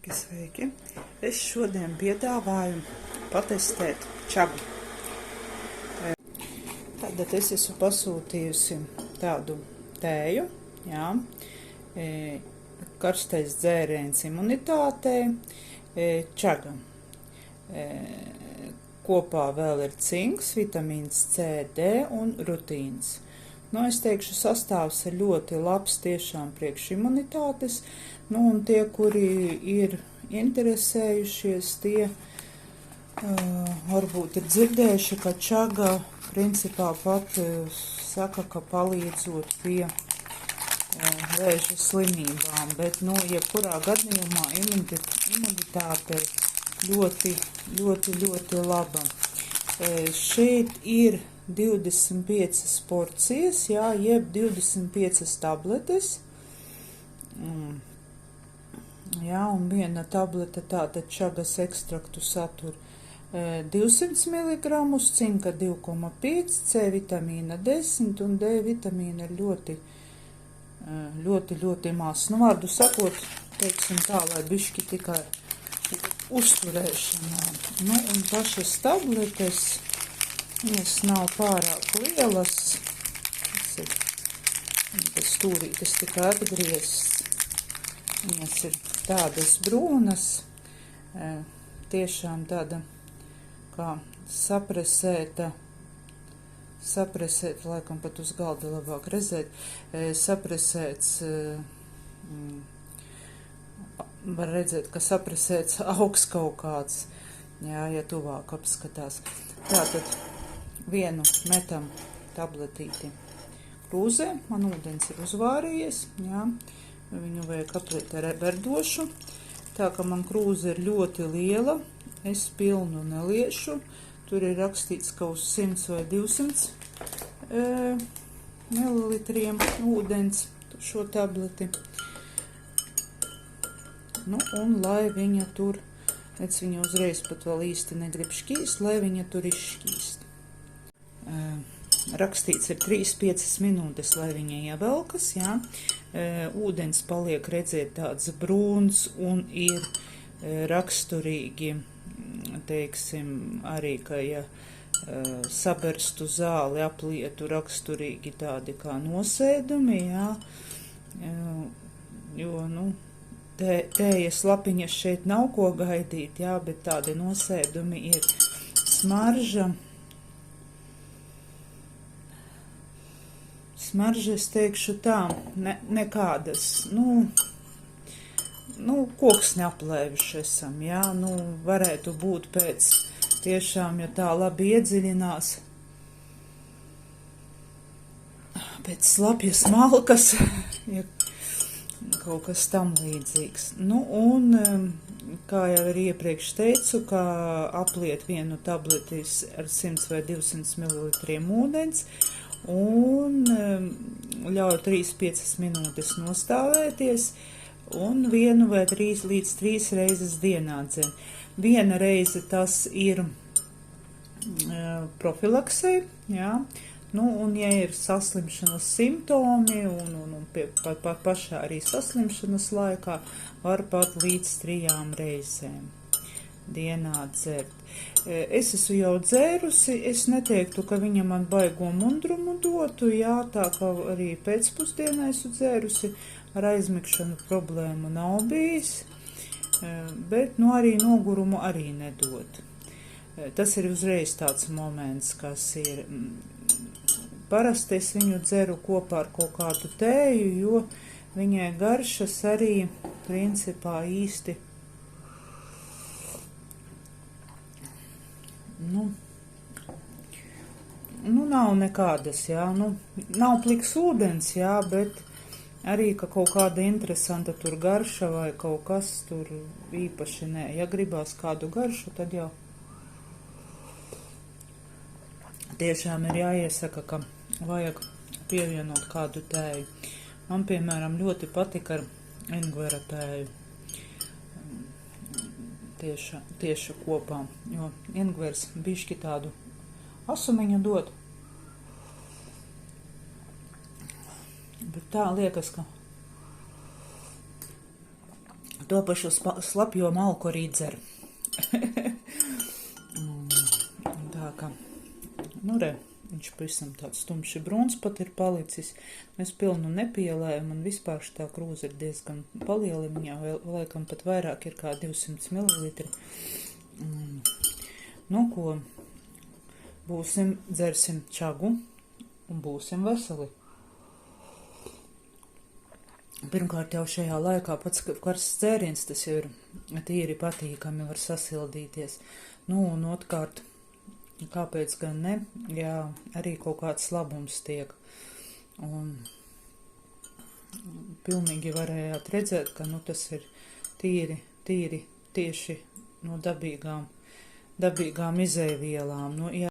Sveiki! Es šodien piedāvāju patestēt čagu. Tātad es esmu pasūtījusi tādu tēju, karstais dzēriens imunitātei, čaga. Kopā vēl ir cinks, vitamīns C, D un rutīns. Es teikšu, sastāvs ir ļoti labs tiešām priekš imunitātes, un tie, kuri ir interesējušies, tie varbūt ir dzirdējuši, ka čaga principā pat saka, ka palīdzot pie vēža slimībām, bet, jebkurā gadījumā imunitāte ļoti laba. Šeit ir 25 porcijas, jeb 25 tabletes. Un viena tablete tātad čagas ekstraktu satur 200 mg, cinka 2,5, C vitamīna 10 un D vitamīna ir ļoti maz. Vārdu sakot, teiksim tā, lai bišķi tikai uzturēšanā. Un pašas tabletes, viņas nav pārāk lielas, tas stūrītes tikai atgriezts. Viņas ir tādas brūnas, tiešām tāda kā sapresēta, laikam pat uz galda labāk redzēt, sapresēts, var redzēt, ka sapresēts augs kaut kāds, ja tuvāk apskatās. Tātad vienu metam tabletīti krūzē, man ūdens ir uzvārījies, viņu vajag apliet ar verdošu, tā ka man krūze ir ļoti liela, es pilnu neliešu, tur ir rakstīts, ka uz 100 vai 200 mililitriem ūdens šo tableti. Un lai viņa tur, redz, viņa uzreiz pat vēl īsti negrib šķīst, lai viņa tur izšķīst. Rakstīts ir 3-5 minūtes, lai viņa ievelkas, ūdens paliek redzēt tāds brūns un ir raksturīgi, teiksim, arī, ka saberstu zāli aplietu raksturīgi tādi kā nosēdumi, jo, tējas lapiņas šeit nav ko gaidīt, bet tādi nosēdumi ir. Smarža, es teikšu tā, nekādas, koks neaplējuši esam, varētu būt pēc tiešām, ja tā labi iedziļinās, pēc slapjas malkas, ja kaut kas tam līdzīgs. Kā jau arī iepriekš teicu, ka apliet vienu tabletis ar 100 vai 200 ml ūdens un ļauj 3-5 minūtes nostāvēties un 1 vai 3 līdz 3 reizes dienā dzen. Viena reize tas ir profilaksei, un ja ir saslimšanas simptomi un pašā arī saslimšanas laikā, var pat līdz 3 reizēm dienā dzert. Es esmu jau dzērusi, es neteiktu, ka viņa man baigo mundrumu dotu, tā kā arī pēcpusdienā esmu dzērusi, ar aizmigšanu problēmu nav bijis, bet arī nogurumu arī nedod. Tas ir uzreiz tāds moments, kas ir, parasti es viņu dzeru kopā ar kaut kādu tēju, jo viņai garšas arī principā īsti nav nekādas, nav pliks ūdens, bet arī, ka kaut kāda interesanta tur garša vai kaut kas tur īpaši nē. Ja gribās kādu garšu, tad jau tiešām ir jāiesaka, ka vajag pievienot kādu tēju. Man, piemēram, ļoti patika ar ingvera tēju. Tieši kopā, jo ingvers bišķi tādu asumiņu dod. Bet tā liekas, ka To pašu slapjo malku arī dzer. Tā kā, nu re, viņš pavisam tāds tumši brūns pat ir palicis. Mēs pilnu nepielējam, un vispār šitā krūze ir diezgan palielina, viņā laikam pat vairāk ir kā 200 ml. Nu ko, dzersim čagu un būsim veseli. Pirmkārt jau šajā laikā pats karsts dzēriens, tas jau ir tīri patīkami, var sasildīties. Nu, un otrkārt, kāpēc gan ne, jā, arī kaut kāds labums tiek. Un pilnīgi varējāt redzēt, ka, nu, tas ir tīri tieši no dabīgām izēvielām. Nu, jā.